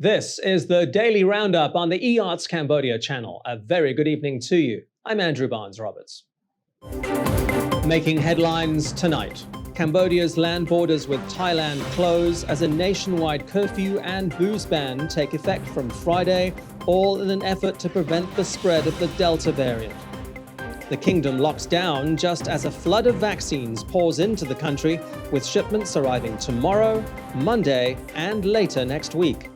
This is the Daily Roundup on the EAC Cambodia channel. A very good evening to you. I'm Andrew Barnes-Roberts. Making headlines tonight. Cambodia's land borders with Thailand close as a nationwide curfew and booze ban take effect from Friday, all in an effort to prevent the spread of the Delta variant. The kingdom locks down just as a flood of vaccines pours into the country, with shipments arriving tomorrow, Monday, and later next week.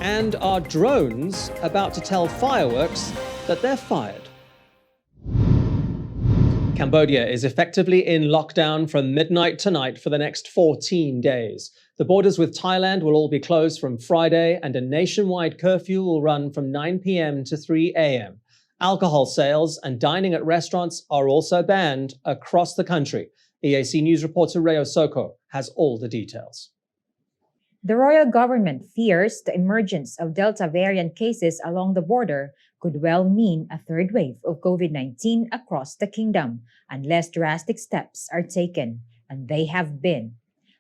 And are drones about to tell fireworks that they're fired? Cambodia is effectively in lockdown from midnight tonight for the next 14 days. The borders with Thailand will all be closed from Friday, and a nationwide curfew will run from 9 p.m. to 3 a.m. Alcohol sales and dining at restaurants are also banned across the country. EAC News reporter Rayo Soko has all the details. The royal government fears the emergence of Delta variant cases along the border could well mean a third wave of COVID-19 across the kingdom unless drastic steps are taken, and they have been.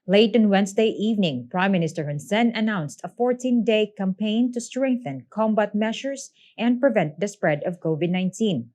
Late on Wednesday evening, Prime Minister Hun Sen announced a 14-day campaign to strengthen combat measures and prevent the spread of COVID-19.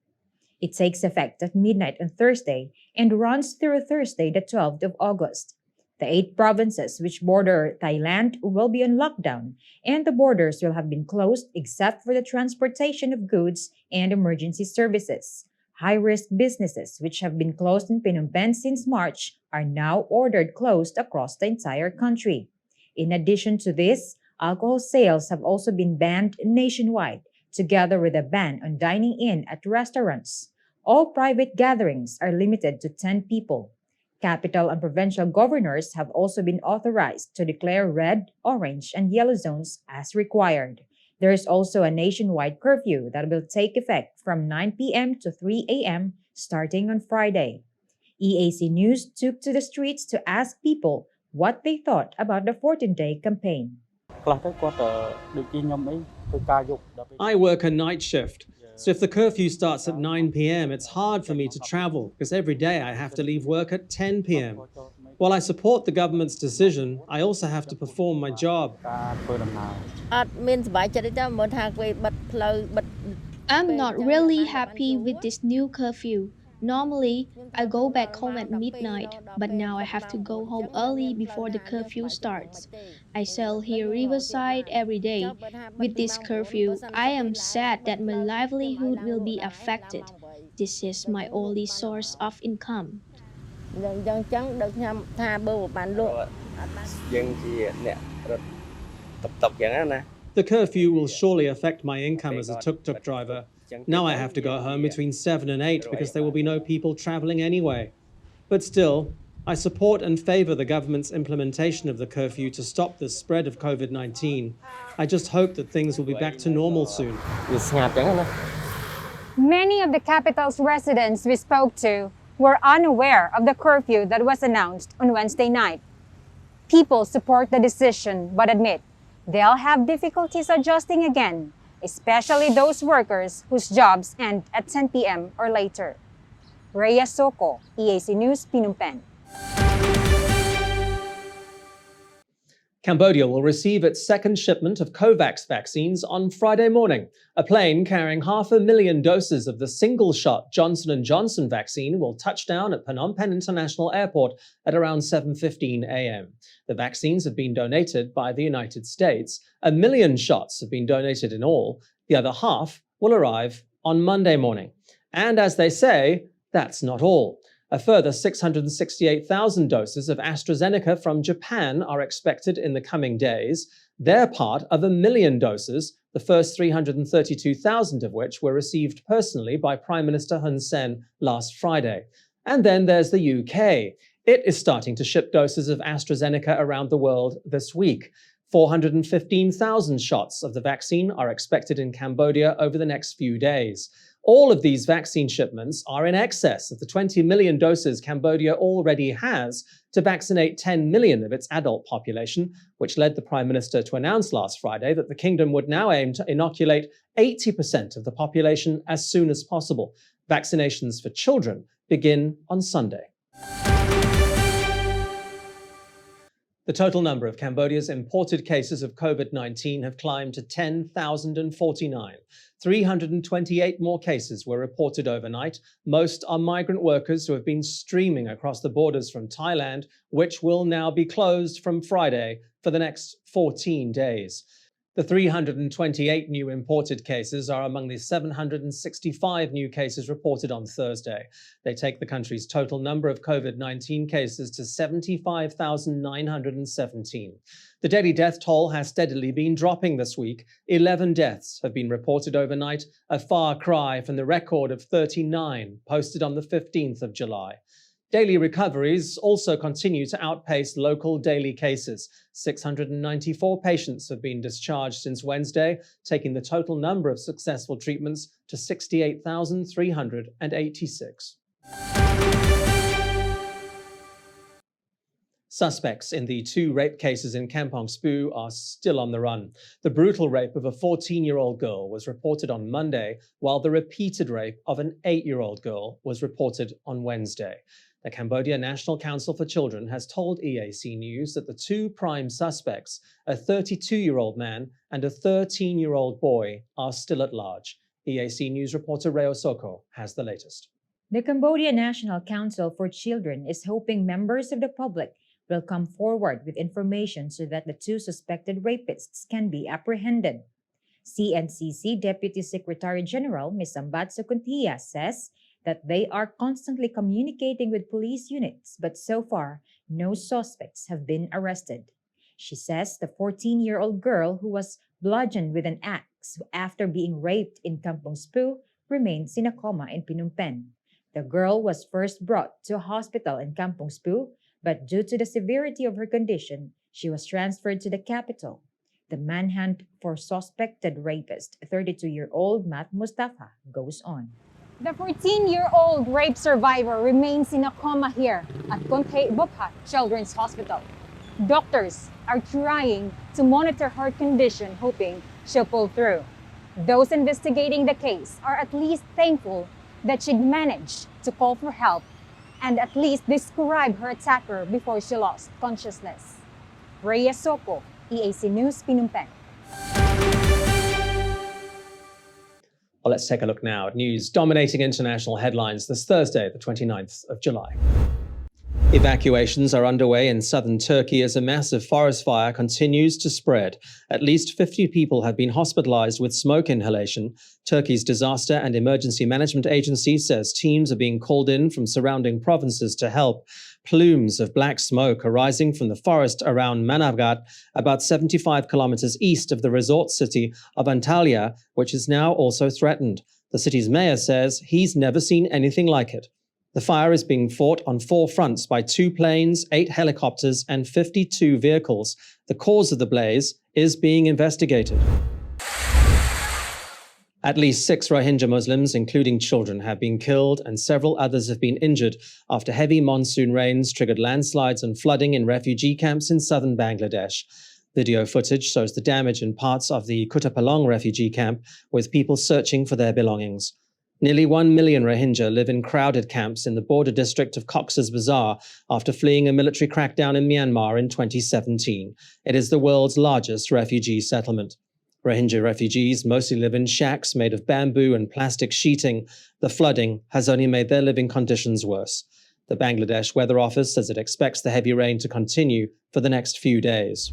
It takes effect at midnight on Thursday and runs through Thursday, the 12th of August. The 8 provinces which border Thailand will be on lockdown, and the borders will have been closed except for the transportation of goods and emergency services. High-risk businesses which have been closed in Phnom Penh since March are now ordered closed across the entire country. In addition to this, alcohol sales have also been banned nationwide, together with a ban on dining in at restaurants. All private gatherings are limited to 10 people. Capital and provincial governors have also been authorized to declare red, orange, and yellow zones as required. There is also a nationwide curfew that will take effect from 9 p.m. to 3 a.m. starting on Friday. EAC News took to the streets to ask people what they thought about the 14-day campaign. I work a night shift, so if the curfew starts at 9 p.m, it's hard for me to travel because every day I have to leave work at 10 p.m. While I support the government's decision, I also have to perform my job. I'm not really happy with this new curfew. Normally, I go back home at midnight, but now I have to go home early before the curfew starts. I sell here Riverside every day. With this curfew, I am sad that my livelihood will be affected. This is my only source of income. The curfew will surely affect my income as a tuk-tuk driver. Now I have to go home between 7 and 8 because there will be no people traveling anyway. But still, I support and favor the government's implementation of the curfew to stop the spread of COVID-19. I just hope that things will be back to normal soon. Many of the capital's residents we spoke to were unaware of the curfew that was announced on Wednesday night. People support the decision but admit they'll have difficulties adjusting again, especially those workers whose jobs end at 10 p.m. or later. Rhea Soko, EAC News, Phnom Penh. Cambodia will receive its second shipment of COVAX vaccines on Friday morning. A plane carrying 500,000 doses of the single-shot Johnson & Johnson vaccine will touch down at Phnom Penh International Airport at around 7:15 a.m. The vaccines have been donated by the United States. 1 million shots have been donated in all. The other half will arrive on Monday morning. And as they say, that's not all. A further 668,000 doses of AstraZeneca from Japan are expected in the coming days. They're part of 1 million doses, the first 332,000 of which were received personally by Prime Minister Hun Sen last Friday. And then there's the UK. It is starting to ship doses of AstraZeneca around the world this week. 415,000 shots of the vaccine are expected in Cambodia over the next few days. All of these vaccine shipments are in excess of the 20 million doses Cambodia already has to vaccinate 10 million of its adult population, which led the Prime Minister to announce last Friday that the kingdom would now aim to inoculate 80% of the population as soon as possible. Vaccinations for children begin on Sunday. The total number of Cambodia's imported cases of COVID-19 have climbed to 10,049. 328 more cases were reported overnight. Most are migrant workers who have been streaming across the borders from Thailand, which will now be closed from Friday for the next 14 days. The 328 new imported cases are among the 765 new cases reported on Thursday. They take the country's total number of COVID-19 cases to 75,917. The daily death toll has steadily been dropping this week. 11 deaths have been reported overnight, a far cry from the record of 39 posted on the 15th of July. Daily recoveries also continue to outpace local daily cases. 694 patients have been discharged since Wednesday, taking the total number of successful treatments to 68,386. Suspects in the 2 rape cases in Kampong Speu are still on the run. The brutal rape of a 14-year-old girl was reported on Monday, while the repeated rape of an 8-year-old girl was reported on Wednesday. The Cambodia National Council for Children has told EAC News that the 2 prime suspects, a 32-year-old man and a 13-year-old boy, are still at large. EAC News reporter Reo Soko has the latest. The Cambodia National Council for Children is hoping members of the public will come forward with information so that the 2 suspected rapists can be apprehended. CNCC Deputy Secretary General Ms. Sambat Sukuntia says that they are constantly communicating with police units, but so far, no suspects have been arrested. She says the 14-year-old girl who was bludgeoned with an axe after being raped in Kampong Speu remains in a coma in Phnom Penh. The girl was first brought to a hospital in Kampong Speu, but due to the severity of her condition, she was transferred to the capital. The manhunt for suspected rapist, 32-year-old Mat Mustafa, goes on. The 14-year-old rape survivor remains in a coma here at Konte Bukhat Children's Hospital. Doctors are trying to monitor her condition, hoping she'll pull through. Those investigating the case are at least thankful that she'd managed to call for help and at least describe her attacker before she lost consciousness. Rhea Soko, EAC News, Phnom Penh. Well, let's take a look now at news dominating international headlines this Thursday, the 29th of July. Evacuations are underway in southern Turkey as a massive forest fire continues to spread. At least 50 people have been hospitalized with smoke inhalation. Turkey's Disaster and Emergency Management Agency says teams are being called in from surrounding provinces to help. Plumes of black smoke are rising from the forest around Manavgat, about 75 kilometers east of the resort city of Antalya, which is now also threatened. The city's mayor says he's never seen anything like it. The fire is being fought on 4 fronts by 2 planes, 8 helicopters, and 52 vehicles. The cause of the blaze is being investigated. At least 6 Rohingya Muslims, including children, have been killed and several others have been injured after heavy monsoon rains triggered landslides and flooding in refugee camps in southern Bangladesh. Video footage shows the damage in parts of the Kutupalong refugee camp, with people searching for their belongings. Nearly 1 million Rohingya live in crowded camps in the border district of Cox's Bazar after fleeing a military crackdown in Myanmar in 2017. It is the world's largest refugee settlement. Rohingya refugees mostly live in shacks made of bamboo and plastic sheeting. The flooding has only made their living conditions worse. The Bangladesh Weather Office says it expects the heavy rain to continue for the next few days.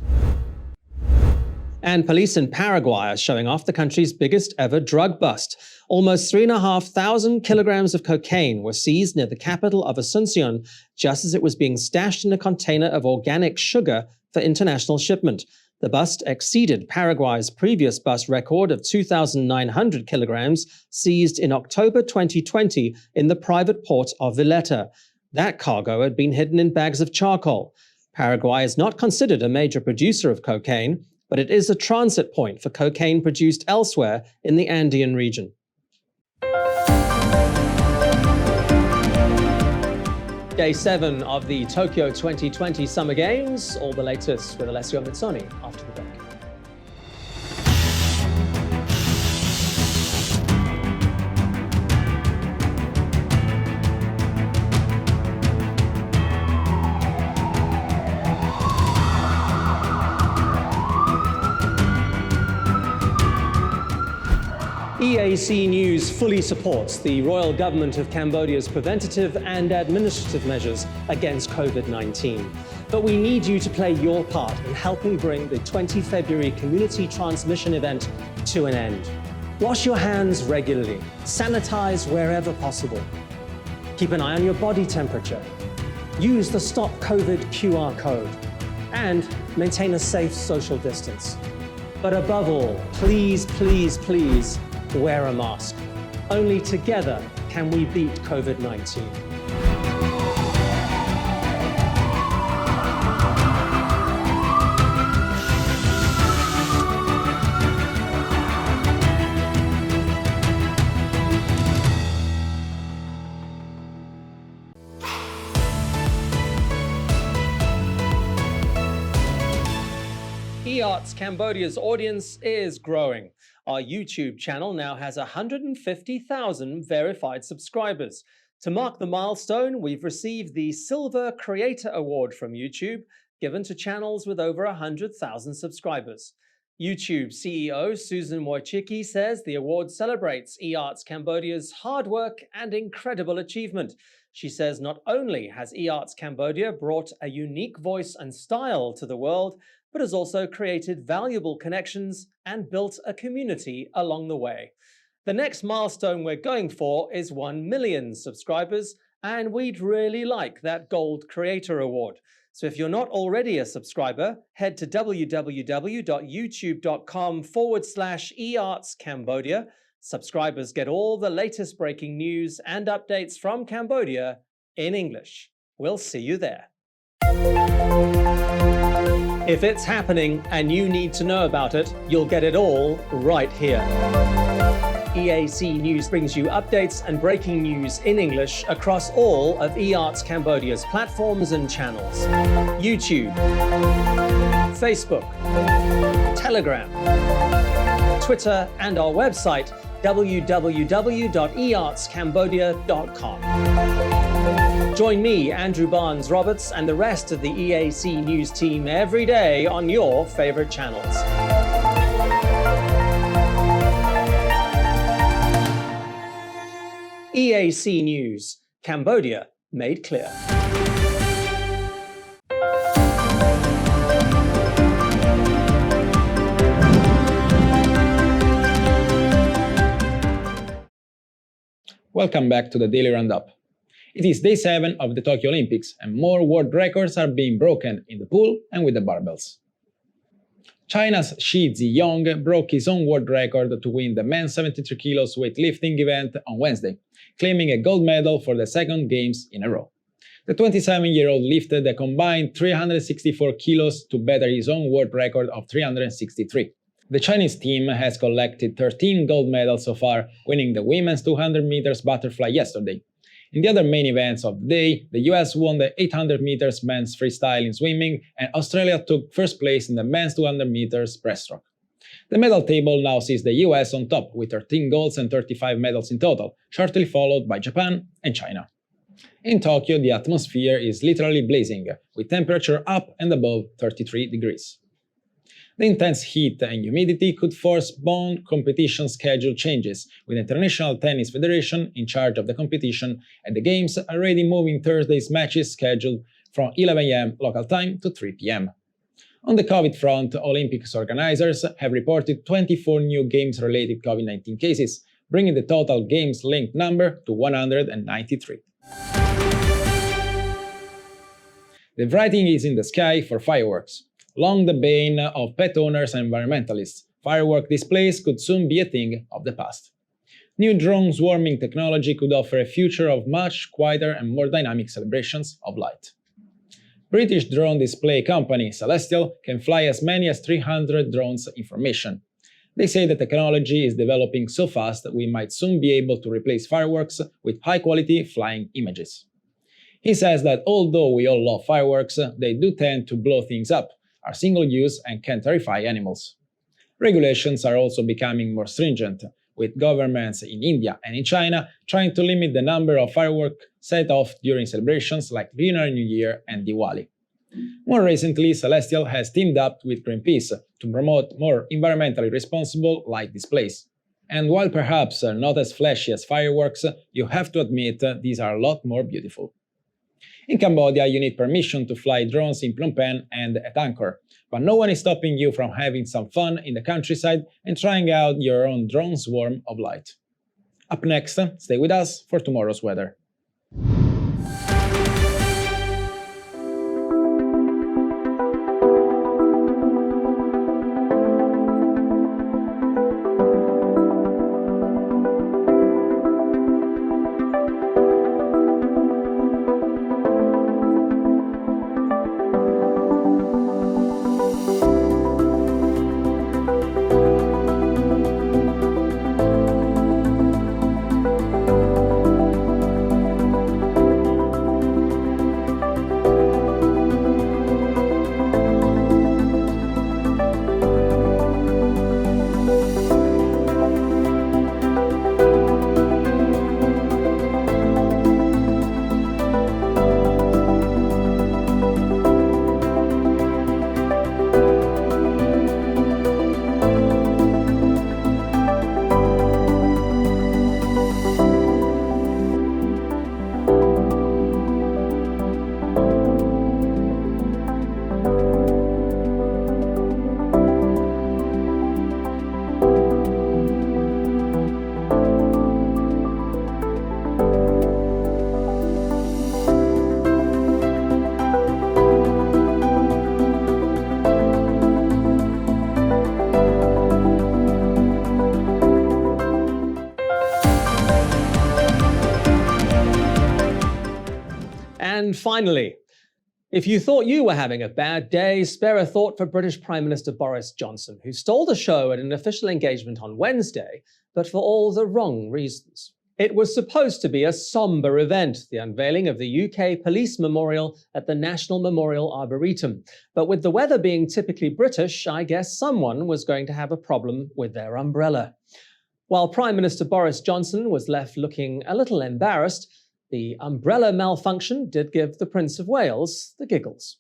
And police in Paraguay are showing off the country's biggest ever drug bust. Almost 3,500 kilograms of cocaine were seized near the capital of Asuncion just as it was being stashed in a container of organic sugar for international shipment. The bust exceeded Paraguay's previous bust record of 2,900 kilograms seized in October 2020 in the private port of Villeta. That cargo had been hidden in bags of charcoal. Paraguay is not considered a major producer of cocaine, but it is a transit point for cocaine produced elsewhere in the Andean region. Day 7 of the Tokyo 2020 Summer Games. All the latest with Alessio Mizzoni after the break. EAC News fully supports the Royal Government of Cambodia's preventative and administrative measures against COVID-19. But we need you to play your part in helping bring the 20 February community transmission event to an end. Wash your hands regularly, sanitize wherever possible. Keep an eye on your body temperature. Use the Stop COVID QR code and maintain a safe social distance. But above all, please, please, please, wear a mask. Only together can we beat COVID-19. EART's Cambodia's audience is growing. Our YouTube channel now has 150,000 verified subscribers. To mark the milestone, we've received the Silver Creator Award from YouTube, given to channels with over 100,000 subscribers. YouTube CEO Susan Wojcicki says the award celebrates EART's Cambodia's hard work and incredible achievement. She says not only has EART's Cambodia brought a unique voice and style to the world, but has also created valuable connections and built a community along the way. The next milestone we're going for is 1 million subscribers, and we'd really like that Gold Creator Award. So if you're not already a subscriber, head to www.youtube.com/eartscambodia. Subscribers get all the latest breaking news and updates from Cambodia in English. We'll see you there. If it's happening and you need to know about it, you'll get it all right here. EAC News brings you updates and breaking news in English across all of EART's Cambodia's platforms and channels. YouTube, Facebook, Telegram, Twitter, and our website, www.eartscambodia.com. Join me, Andrew Barnes-Roberts, and the rest of the EAC News team every day on your favorite channels. EAC News, Cambodia made clear. Welcome back to the Daily Roundup. It is day 7 of the Tokyo Olympics and more world records are being broken in the pool and with the barbells. China's Shi Ziyong broke his own world record to win the men's 73 kilos weightlifting event on Wednesday, claiming a gold medal for the second games in a row. The 27-year-old lifted a combined 364 kilos to better his own world record of 363. The Chinese team has collected 13 gold medals so far, winning the women's 200 meters butterfly yesterday. In the other main events of the day, the US won the 800 meters men's freestyle in swimming and Australia took first place in the men's 200 meters breaststroke. The medal table now sees the US on top with 13 golds and 35 medals in total, shortly followed by Japan and China. In Tokyo, the atmosphere is literally blazing, with temperature up and above 33 degrees. The intense heat and humidity could force bone competition schedule changes, with the International Tennis Federation in charge of the competition and the Games already moving Thursday's matches scheduled from 11 a.m. local time to 3 p.m. On the COVID front, Olympics organizers have reported 24 new Games-related COVID-19 cases, bringing the total Games-linked number to 193. The writing is in the sky for fireworks. Long the bane of pet owners and environmentalists, firework displays could soon be a thing of the past. New drone swarming technology could offer a future of much quieter and more dynamic celebrations of light. British drone display company Celestial can fly as many as 300 drones in formation. They say the technology is developing so fast that we might soon be able to replace fireworks with high-quality flying images. He says that although we all love fireworks, they do tend to blow things up, are single-use and can terrify animals. Regulations are also becoming more stringent, with governments in India and in China trying to limit the number of fireworks set off during celebrations like Lunar New Year and Diwali. More recently, Celestial has teamed up with Greenpeace to promote more environmentally responsible light displays. And while perhaps not as flashy as fireworks, you have to admit these are a lot more beautiful. In Cambodia, you need permission to fly drones in Phnom Penh and at Angkor, but no one is stopping you from having some fun in the countryside and trying out your own drone swarm of light. Up next, stay with us for tomorrow's weather. And finally, if you thought you were having a bad day, spare a thought for British Prime Minister Boris Johnson, who stole the show at an official engagement on Wednesday, but for all the wrong reasons. It was supposed to be a somber event, the unveiling of the UK Police Memorial at the National Memorial Arboretum. But with the weather being typically British, I guess someone was going to have a problem with their umbrella. While Prime Minister Boris Johnson was left looking a little embarrassed, the umbrella malfunction did give the Prince of Wales the giggles.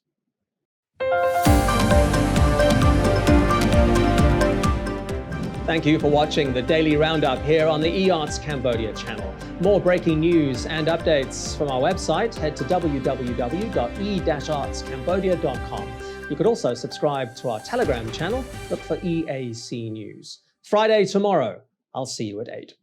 Thank you for watching the Daily Roundup here on the EAC Cambodia channel. More breaking news and updates from our website, head to www.e-artscambodia.com. You could also subscribe to our Telegram channel, look for EAC News. Friday tomorrow, I'll see you at 8.